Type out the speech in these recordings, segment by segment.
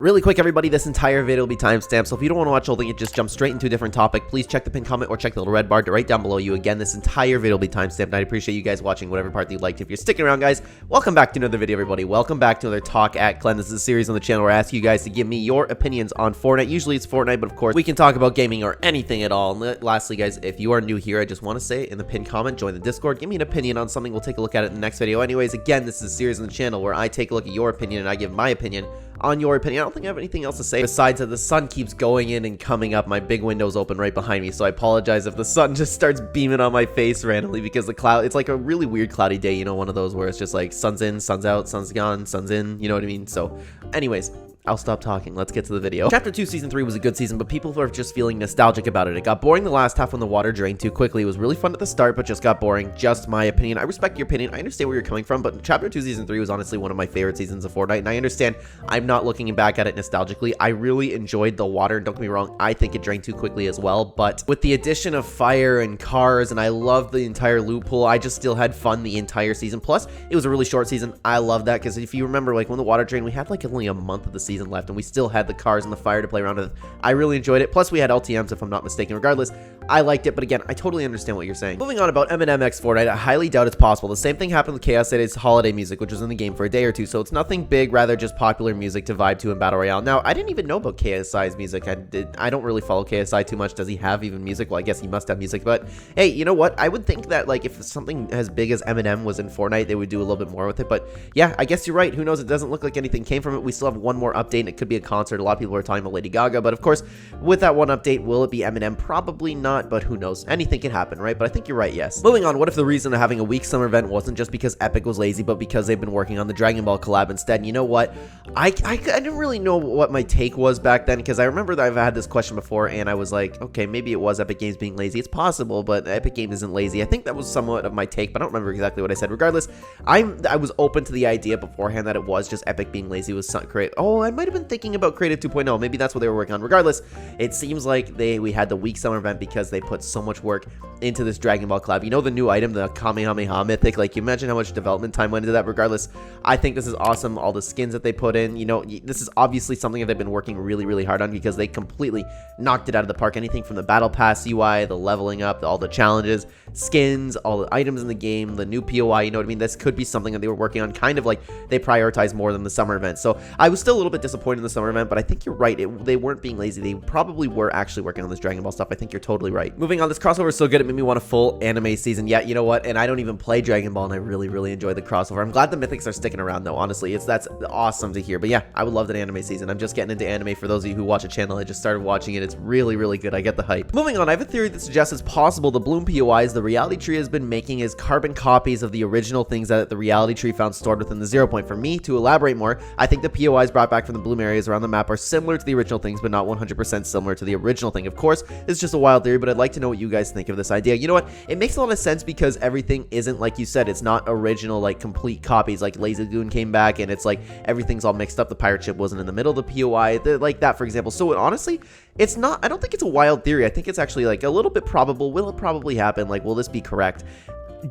Really quick, everybody, this entire video will be timestamped, so if you don't want to watch the whole thing and just jump straight into a different topic, please check the pinned comment or check the little red bar right down below you. Again, this entire video will be timestamped, and I appreciate you guys watching whatever part that you liked. If you're sticking around, guys, welcome back to another video, everybody. Welcome back to another Talk at Clen. This is a series on the channel where I ask you guys to give me your opinions on Fortnite. Usually it's Fortnite, but of course, we can talk about gaming or anything at all. And lastly, guys, if you are new here, I just want to say in the pinned comment, join the Discord, give me an opinion on something. We'll take a look at it in the next video. Anyways, again, this is a series on the channel where I take a look at your opinion and I give my opinion on your opinion. I don't think I have anything else to say besides that the sun keeps going in and coming up. My big window's open right behind me, so I apologize if the sun just starts beaming on my face randomly because the cloud, it's like a really weird cloudy day, you know, one of those where it's just like sun's in, sun's out, sun's gone, sun's in, you know what I mean? So anyways, I'll stop talking. Let's get to the video. Chapter 2 Season 3 was a good season, but people are just feeling nostalgic about it. It got boring the last half when the water drained too quickly. It was really fun at the start, but just got boring. Just my opinion. I respect your opinion. I understand where you're coming from, but Chapter 2 Season 3 was honestly one of my favorite seasons of Fortnite, and I understand I'm not looking back at it nostalgically. I really enjoyed the water, and don't get me wrong, I think it drained too quickly as well, but with the addition of fire and cars, and I loved the entire loot pool, I just still had fun the entire season. Plus, it was a really short season. I love that, because if you remember, like, when the water drained, we had like only a month of the season left, and we still had the cars and the fire to play around with. I really enjoyed it. Plus, we had LTMs, if I'm not mistaken. Regardless, I liked it, but again, I totally understand what you're saying. Moving on about Eminem X Fortnite, I highly doubt it's possible. The same thing happened with Chaos City's holiday music, which was in the game for a day or two, so it's nothing big, rather just popular music to vibe to in Battle Royale. Now, I didn't even know about KSI's music. I don't really follow KSI too much. Does he have even music? Well, I guess he must have music, but hey, you know what? I would think that, like, if something as big as Eminem was in Fortnite, they would do a little bit more with it, but yeah, I guess you're right. Who knows? It doesn't look like anything came from it. We still have one more update, and it could be a concert. A lot of people are talking about Lady Gaga, but of course, with that one update, will it be Eminem? Probably not, but who knows? Anything can happen, right? But I think you're right, yes. Moving on, what if the reason of having a weak summer event wasn't just because Epic was lazy, but because they've been working on the Dragon Ball collab instead? And you know what? I didn't really know what my take was back then, because I remember that I've had this question before, and I was like, okay, maybe it was Epic Games being lazy. It's possible, but Epic Games isn't lazy. I think that was somewhat of my take, but I don't remember exactly what I said. Regardless, I was open to the idea beforehand that it was just Epic being lazy was great. Oh, I might have been thinking about Creative 2.0. Maybe that's what they were working on. Regardless, it seems like we had the weak summer event because they put so much work into this Dragon Ball collab. You know, the new item, the Kamehameha mythic, like, you imagine how much development time went into that. Regardless, I think this is awesome. All the skins that they put in, you know, this is obviously something that they've been working really, really hard on, because they completely knocked it out of the park. Anything from the battle pass UI, the leveling up, all the challenges, skins, all the items in the game, the new POI, you know what I mean? This could be something that they were working on, kind of like they prioritized more than the summer event. So I was still a little bit disappointed in the summer event, but I think you're right. They weren't being lazy. They probably were actually working on this Dragon Ball stuff. I think you're totally right. Moving on, this crossover is so good, it made me want a full anime season. Yeah, you know what? And I don't even play Dragon Ball, and I really, really enjoy the crossover. I'm glad the mythics are sticking around, though, honestly. That's awesome to hear. But yeah, I would love that anime season. I'm just getting into anime. For those of you who watch a channel, I just started watching it. It's really, really good. I get the hype. Moving on, I have a theory that suggests it's possible the Bloom POIs the Reality Tree has been making is carbon copies of the original things that the Reality Tree found stored within the 0 point. For me, to elaborate more, I think the POIs brought back from the Bloom areas around the map are similar to the original things, but not 100% similar to the original thing. Of course, it's just a wild theory, but I'd like to know what you guys think of this idea. You know what? It makes a lot of sense because everything isn't, like you said, it's not original, like, complete copies. Like, Lazy Goon came back, and it's like everything's all mixed up. The pirate ship wasn't in the middle of the POI, like that, for example. So honestly, it's not, I don't think it's a wild theory. I think it's actually like a little bit probable. Will it probably happen? Like, will this be correct?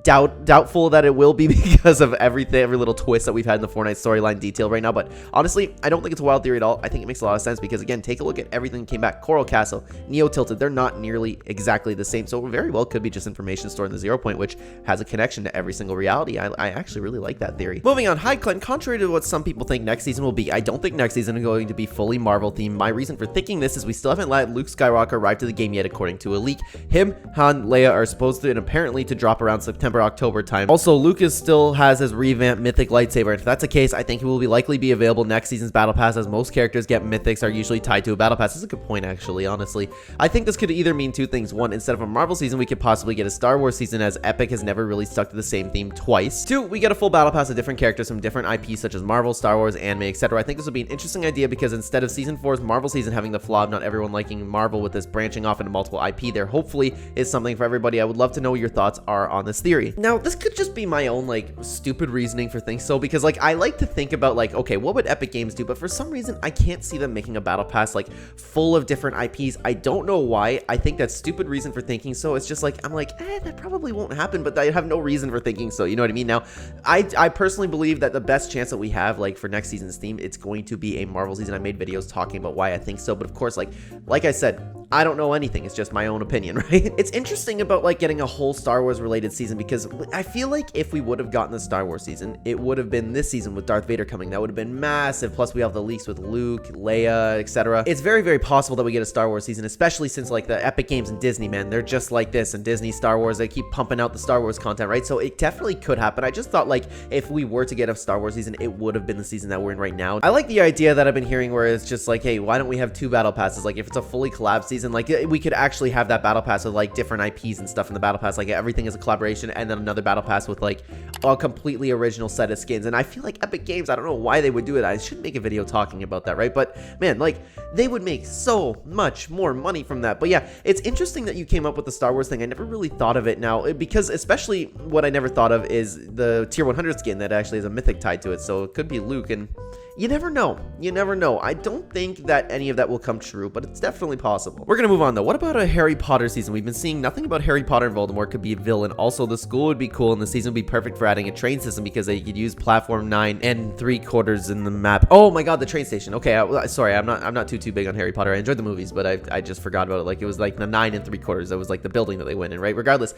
Doubtful that it will be because of every little twist that we've had in the Fortnite storyline detail right now. But honestly, I don't think it's a wild theory at all. I think it makes a lot of sense because, again, take a look at everything that came back. Coral Castle, Neo Tilted, they're not nearly exactly the same. So it very well could be just information stored in the 0 point, which has a connection to every single reality. I actually really like that theory. Moving on, hi Clen. Contrary to what some people think next season will be, I don't think next season is going to be fully Marvel themed. My reason for thinking this is we still haven't let Luke Skywalker arrive to the game yet, according to a leak. Him, Han, Leia are supposed to, and apparently to drop around September, October time. Also, Lucas still has his revamped mythic lightsaber, and if that's the case, I think he will likely be available next season's battle pass, as most characters get mythics are usually tied to a battle pass. That's a good point, actually, honestly. I think this could either mean two things. One, instead of a Marvel season, we could possibly get a Star Wars season, as Epic has never really stuck to the same theme twice. Two, we get a full battle pass of different characters from different IPs such as Marvel, Star Wars, anime, etc. I think this would be an interesting idea because instead of season 4's Marvel season having the flaw of not everyone liking Marvel with this branching off into multiple IP, there hopefully is something for everybody. I would love to know what your thoughts are on this theory. theory. Now, this could just be my own, like, stupid reasoning for thinking so, because, like, I like to think about, like, okay, what would Epic Games do? But for some reason, I can't see them making a battle pass, like, full of different IPs. I don't know why. I think that's stupid reason for thinking so. It's just like, I'm like, that probably won't happen, but I have no reason for thinking so. You know what I mean? Now, I personally believe that the best chance that we have, like, for next season's theme, it's going to be a Marvel season. I made videos talking about why I think so, but of course, like I said, I don't know anything. It's just my own opinion, right? It's interesting about, like, getting a whole Star Wars related season, because I feel like if we would have gotten the Star Wars season, it would have been this season with Darth Vader coming. That would have been massive. Plus, we have the leaks with Luke, Leia, etc. It's very, very possible that we get a Star Wars season, especially since, like, the Epic Games and Disney, man, they're just like this. And Disney, Star Wars, they keep pumping out the Star Wars content, right? So it definitely could happen. I just thought, like, if we were to get a Star Wars season, it would have been the season that we're in right now. I like the idea that I've been hearing where it's just like, hey, why don't we have 2 battle passes? Like, if it's a fully collab season, like, we could actually have that battle pass with, like, different IPs and stuff in the battle pass. Like, everything is a collaboration, and then another battle pass with, like, a completely original set of skins. And I feel like Epic Games, I don't know why they would do it. I should make a video talking about that, right? But man, like, they would make so much more money from that. But yeah, it's interesting that you came up with the Star Wars thing. I never really thought of it now, because especially what I never thought of is the tier 100 skin that actually has a mythic tied to it. So it could be Luke, and you never know. You never know. I don't think that any of that will come true, but it's definitely possible. We're gonna move on though. What about a Harry Potter season? We've been seeing nothing about Harry Potter and Voldemort could be a villain. Also, the school would be cool, and the season would be perfect for adding a train system, because they could use platform 9 and 3/4 in the map. Oh my god, the train station. Okay, sorry, I'm not too big on Harry Potter. I enjoyed the movies, but I just forgot about it. Like, it was like the 9 and 3/4. That was like the building that they went in, right? Regardless,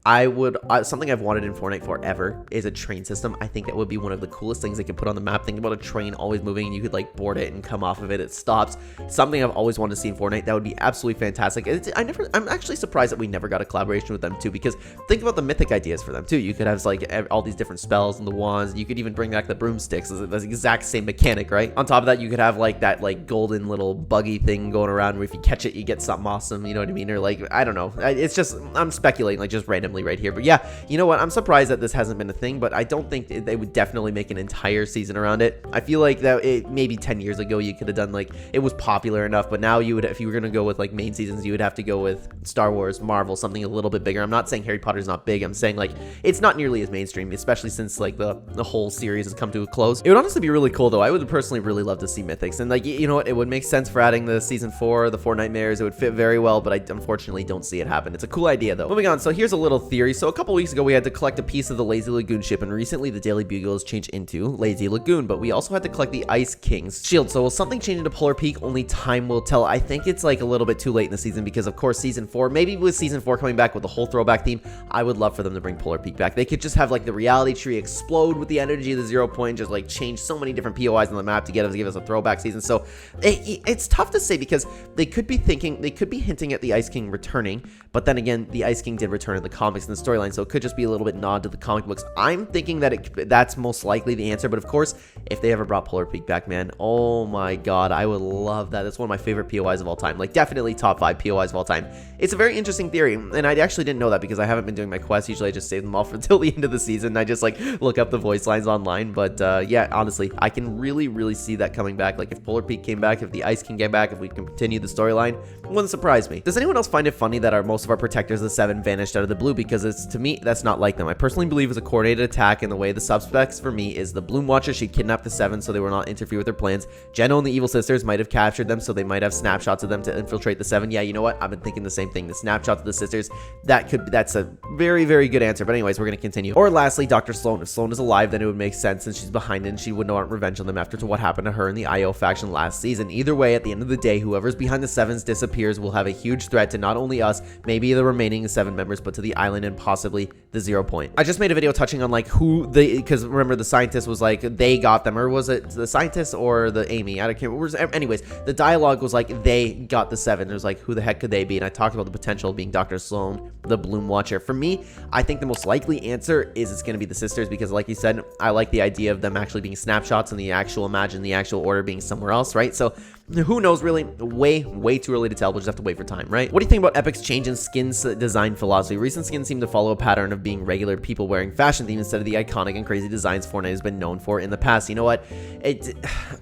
something I've wanted in Fortnite forever is a train system. I think that would be one of the coolest things they could put on the map. Think about a train always moving, and you could, like, board it and come off of it. It stops. Something I've always wanted to see in Fortnite. That would be absolutely fantastic. I'm actually surprised that we never got a collaboration with them too, because think about the mythic ideas for them too. You could have, like, all these different spells and the wands. You could even bring back the broomsticks. It's the exact same mechanic, right? On top of that, you could have, like, that, like, golden little buggy thing going around where if you catch it, you get something awesome. You know what I mean? Or, like, I don't know. It's just, I'm speculating, like, just randomly right here. But yeah, you know what? I'm surprised that this hasn't been a thing, but I don't think they would definitely make an entire season around it. I feel like that maybe 10 years ago you could have done, like, it was popular enough, but now you would, if you were going to go with, like, main seasons, you would have to go with Star Wars, Marvel, something a little bit bigger. I'm not saying Harry Potter's not big. I'm saying, like, it's not nearly as mainstream, especially since, like, the whole series has come to a close. It would honestly be really cool though. I would personally really love to see mythics, and, like, you know what? It would make sense for adding the season 4, the 4 Nightmares. It would fit very well, but I unfortunately don't see it happen. It's a cool idea though. Moving on. So here's a little theory. So a couple weeks ago we had to collect a piece of the Lazy Lagoon ship, and recently the Daily Bugle has changed into Lazy Lagoon, but we also had to collect the Ice King's shield. So will something change into Polar Peak? Only time will tell. I think it's, like, a little bit too late in the season, because of course season 4, maybe with season 4 coming back with the whole throwback theme, I would love for them to bring Polar Peak back. They could just have, like, the reality tree explode with the energy of the 0 point, just, like, change so many different POIs on the map to give us a throwback season. So it's tough to say, because they could be hinting at the Ice King returning, but then again, the Ice King did return in the comics and the storyline, so it could just be a little bit nod to the comic books. I'm thinking that that's most likely the answer, but of course, if they ever brought Polar Peak back, man, oh my god, I would love that. That's one of my favorite POIs of all time, like, definitely top 5 POIs of all time. It's a very interesting theory, and I actually didn't know that because I haven't been doing my quests. Usually I just save them all for until the end of the season. I just, like, look up the voice lines online, but yeah, honestly, I can really see that coming back. Like, if Polar Peak came back, if the Ice King came back, if we can continue the storyline, it wouldn't surprise me. Does anyone else find it funny that most of our protectors, the 7, vanished out of the blue? Because to me, that's not like them. I personally believe it's a coordinated attack, and the way the suspects for me is the Bloom Watcher. She kidnapped the 7 so they will not interfere with their plans. Geno and the Evil Sisters might have captured them, so they might have snapshots of them to infiltrate the 7. Yeah, you know what? I've been thinking the same thing. The snapshots of the sisters, that's a very good answer. But anyways, we're gonna continue. Or lastly, Dr. Sloan. If Sloan is alive, then it would make sense since she's behind it, and she would want revenge on them after what happened to her in the IO faction last season. Either way, at the end of the day, whoever's behind the 7s disappears will have a huge threat to not only us, maybe the remaining 7 members, but to the island and possibly the 0 point. I just made a video touching on, like, because remember the scientist was like, they got them, or was it the scientist or the Amy? I don't care. Anyways, the dialogue was like, they got the 7. It was like, who the heck could they be? And I talked about the potential of being Dr. Sloan, the Bloom Watcher. For me, I think the most likely answer is it's going to be the sisters, because like you said, I like the idea of them actually being snapshots and imagine the actual order being somewhere else, right? So who knows, really? Way too early to tell. We'll just have to wait for time, right? What do you think about Epic's change in skins design philosophy? Recent skins skins seem to follow a pattern of being regular people wearing fashion themes instead of the iconic and crazy designs Fortnite has been known for in the past. You know what?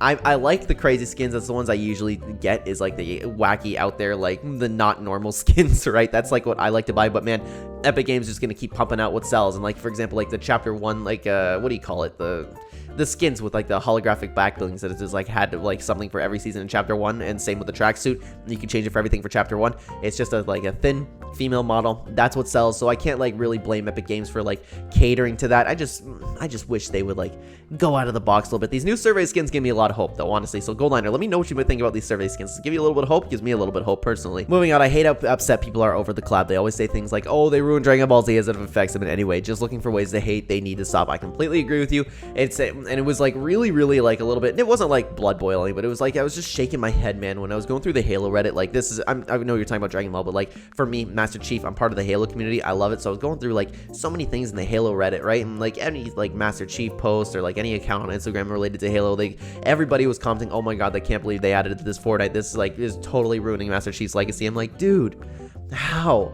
I like the crazy skins. That's the ones I usually get, is like the wacky out there, like the not normal skins, right? That's like what I like to buy. But man, Epic Games is just gonna keep pumping out what sells. And like, for example, like the Chapter 1, like what do you call it? The skins with like the holographic back buildings that it's just like had like something for every season in Chapter 1, and same with the tracksuit. You can change it for everything for Chapter 1. It's just like a thin female model. That's what sells. So I can't like really blame Epic Games for like catering to that. I just wish they would like go out of the box a little bit. These new survey skins give me a lot of hope though, honestly. So Goldliner, let me know what you think about these survey skins. Give you a little bit of hope, gives me a little bit of hope personally. Moving on, I hate how upset people are over the collab. They always say things like, oh, they ruined Dragon Ball Z as it affects them in any way. Just looking for ways to hate. They need to stop. I completely agree with you. And it was like really like a little bit, it wasn't like blood boiling, but it was like I was just shaking my head, man, when I was going through the Halo Reddit. Like, this is, I know you're talking about Dragon Ball, but like for me, Master Chief, I'm part of the Halo community. I love it. So I was going through like so many things in the Halo Reddit, right? And like any like Master Chief post or like any account on Instagram related to Halo, everybody was commenting, oh my god, they can't believe they added it to this Fortnite. This is totally ruining Master Chief's legacy. I'm like, dude, how?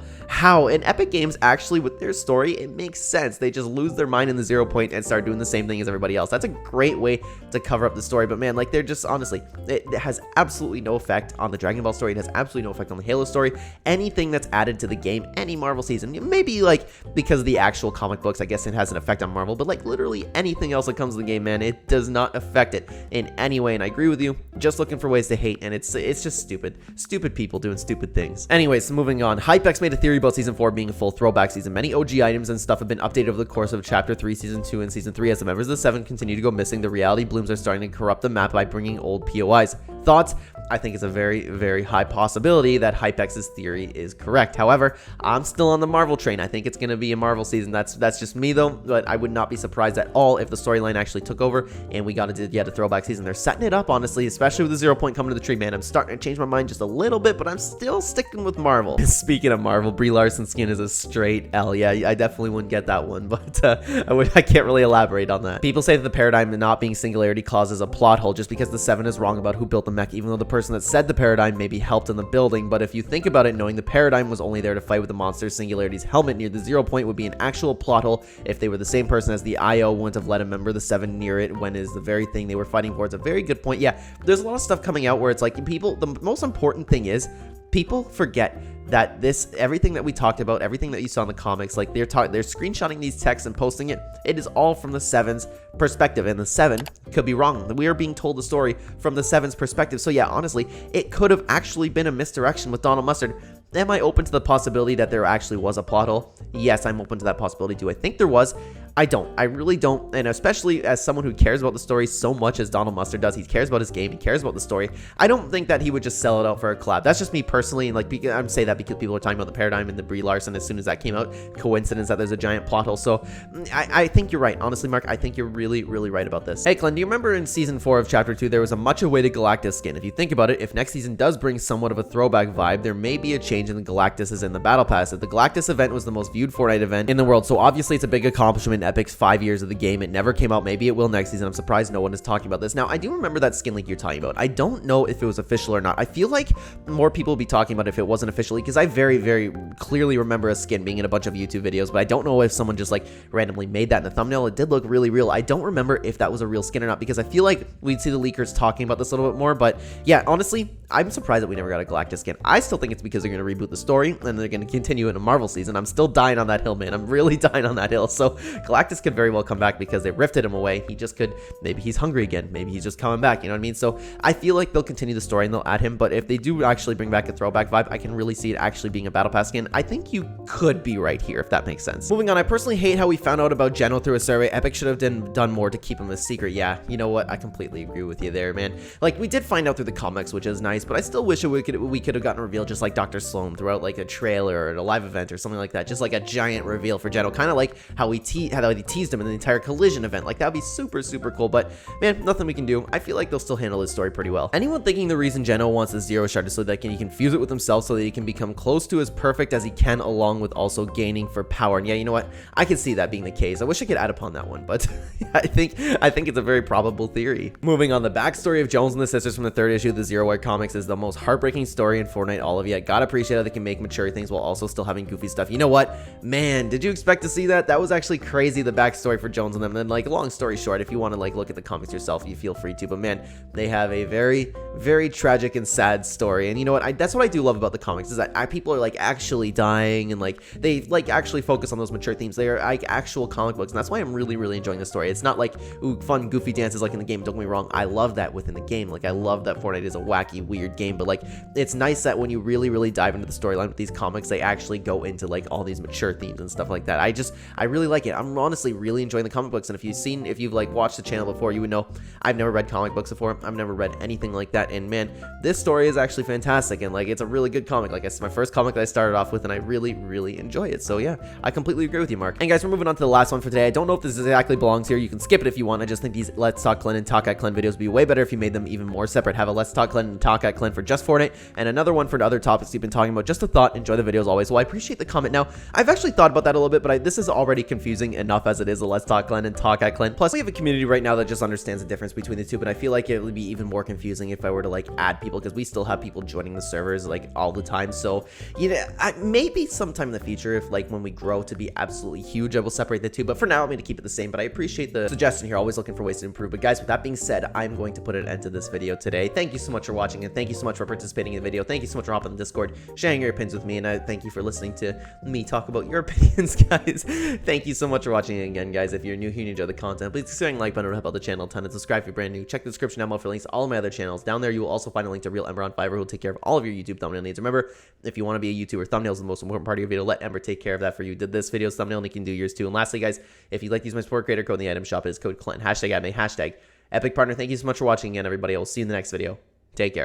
And Epic Games actually, with their story, it makes sense. They just lose their mind in the 0 point and start doing the same thing as everybody else. That's a great way to cover up the story. But man, like, they're just, honestly, it has absolutely no effect on the Dragon Ball story. It has absolutely no effect on the Halo story. Anything that's added to the game, any Marvel season, maybe like because of the actual comic books, I guess it has an effect on Marvel, but like literally anything else that comes to the game, man, it does not affect it in any way. And I agree with you, just looking for ways to hate, and it's just stupid people doing stupid things. Anyways, moving on. Hypex made a theory about Season 4 being a full throwback season. Many OG items and stuff have been updated over the course of Chapter 3, Season 2, and Season 3. As the members of the 7 continue to go missing, the reality blooms are starting to corrupt the map by bringing old POIs. Thoughts? I think it's a very, very high possibility that Hypex's theory is correct. However, I'm still on the Marvel train. I think it's going to be a Marvel season. That's just me, though, but I would not be surprised at all if the storyline actually took over and we got into yet a throwback season. They're setting it up, honestly, especially with the 0 point coming to the tree, man. I'm starting to change my mind just a little bit, but I'm still sticking with Marvel. Speaking of Marvel, Brie Larson skin is a straight L. Yeah, I definitely wouldn't get that one, but I can't really elaborate on that. People say that the paradigm not being singularity causes a plot hole just because the 7 is wrong about who built the mech, even though the person that said the paradigm maybe helped in the building. But if you think about it, knowing the paradigm was only there to fight with the monster, Singularity's helmet near the 0 point would be an actual plot hole. If they were the same person as the IO, wouldn't have let a member of the 7 near it when it is the very thing they were fighting for. It's a very good point. Yeah, there's a lot of stuff coming out where it's like people, the most important thing is people forget that everything that we talked about, everything that you saw in the comics, like they're screenshotting these texts and posting it. It is all from the 7's perspective, and the 7 could be wrong. We are being told the story from the 7's perspective. So yeah, honestly, it could have actually been a misdirection with Donald Mustard. Am I open to the possibility that there actually was a plot hole? Yes, I'm open to that possibility. Do I think there was? I don't. I really don't. And especially as someone who cares about the story so much as Donald Mustard does, he cares about his game, he cares about the story. I don't think that he would just sell it out for a collab. That's just me personally. And like, I'm saying that because people are talking about the paradigm and the Brie Larson as soon as that came out. Coincidence that there's a giant plot hole. So I think you're right. Honestly, Mark, I think you're really, really right about this. Hey, Clen, do you remember in Season 4 of Chapter 2, there was a much awaited Galactus skin? If you think about it, if next season does bring somewhat of a throwback vibe, there may be a change in the Galactus is in the Battle Pass. The Galactus event was the most viewed Fortnite event in the world, so obviously it's a big accomplishment in Epic's 5 years of the game. It never came out. Maybe it will next season. I'm surprised no one is talking about this. Now, I do remember that skin leak you're talking about. I don't know if it was official or not. I feel like more people would be talking about it if it wasn't officially, because I very, very clearly remember a skin being in a bunch of YouTube videos, but I don't know if someone just like randomly made that in the thumbnail. It did look really real. I don't remember if that was a real skin or not, because I feel like we'd see the leakers talking about this a little bit more. But yeah, honestly, I'm surprised that we never got a Galactus skin. I still think it's because they're going to reboot the story and they're going to continue in a Marvel season. I'm still dying on that hill, man. I'm really dying on that hill. So Galactus could very well come back because they rifted him away. He just could, maybe he's hungry again. Maybe he's just coming back. You know what I mean? So I feel like they'll continue the story and they'll add him. But if they do actually bring back a throwback vibe, I can really see it actually being a Battle Pass skin. I think you could be right here, if that makes sense. Moving on, I personally hate how we found out about Geno through a survey. Epic should have done more to keep him a secret. Yeah, you know what? I completely agree with you there, man. Like, we did find out through the comics, which is nice, but I still wish we could have gotten revealed just like Dr. Sloan throughout like a trailer or a live event or something like that. Just like a giant reveal for Geno, kind of like how he teased him in the entire Collision event. Like, that would be super, super cool. But man, nothing we can do. I feel like they'll still handle his story pretty well. Anyone thinking the reason Geno wants the Zero Shard is so that he can fuse it with himself so that he can become close to as perfect as he can, along with also gaining for power. And yeah, you know what? I can see that being the case. I wish I could add upon that one, but I think it's a very probable theory. Moving on, the backstory of Jones and the sisters from the 3rd issue of the Zero Wire comics comics is the most heartbreaking story in Fortnite all of yet. Gotta appreciate how they can make mature things while also still having goofy stuff. You know what? Man, did you expect to see that? That was actually crazy, the backstory for Jones and them. And like, long story short, if you want to like look at the comics yourself, you feel free to. But man, they have a very, very tragic and sad story. And you know what? That's what I do love about the comics, is that people are like actually dying, and like they like actually focus on those mature themes. They are like actual comic books, and that's why I'm really, really enjoying the story. It's not like, ooh, fun, goofy dances like in the game. Don't get me wrong, I love that within the game. Like, I love that Fortnite is a wacky, weird game, but like, it's nice that when you really, really dive into the storyline with these comics, they actually go into like all these mature themes and stuff like that. I really like it. I'm honestly really enjoying the comic books, and if you've like watched the channel before, you would know I've never read comic books before. I've never read anything like that, and man, this story is actually fantastic, and like, it's a really good comic. Like, it's my first comic that I started off with, and I really, really enjoy it. So yeah, I completely agree with you, Mark. And guys, we're moving on to the last one for today. I don't know if this exactly belongs here. You can skip it if you want. I just think these Let's Talk Clen and Talk at Clen videos would be way better if you made them even more separate. Have a Let's Talk Clen and Talk at Clen for just Fortnite, and another one for other topics you've been talking about. Just a thought. Enjoy the videos always. Well, I appreciate the comment. Now, I've actually thought about that a little bit, but this is already confusing enough as it is, a Let's Talk Clen and Talk at Clen. Plus, we have a community right now that just understands the difference between the two, but I feel like it would be even more confusing if I were to like add people, because we still have people joining the servers like all the time. So, you know, maybe sometime in the future, if like when we grow to be absolutely huge, I will separate the two, but for now, I'm going to keep it the same. But I appreciate the suggestion here. Always looking for ways to improve. But guys, with that being said, I'm going to put an end to this video today. Thank you so much for watching, and thank you so much for participating in the video. Thank you so much for hopping on the Discord, sharing your opinions with me, and I thank you for listening to me talk about your opinions, guys. Thank you so much for watching again, guys. If you're new here and you enjoy the content, please consider like button to help out the channel a ton, and subscribe if you're brand new. Check the description down below for links to all of my other channels. Down there, you will also find a link to Real Ember on Fiverr, who will take care of all of your YouTube thumbnail needs. Remember, if you want to be a YouTuber, thumbnails are the most important part of your video. Let Ember take care of that for you. Did this video's thumbnail, and you can do yours too. And lastly, guys, if you'd like to use my support creator code in the item shop, it is code Clen. #admin, #Epic Partner. Thank you so much for watching again, everybody. I will see you in the next video. Take care.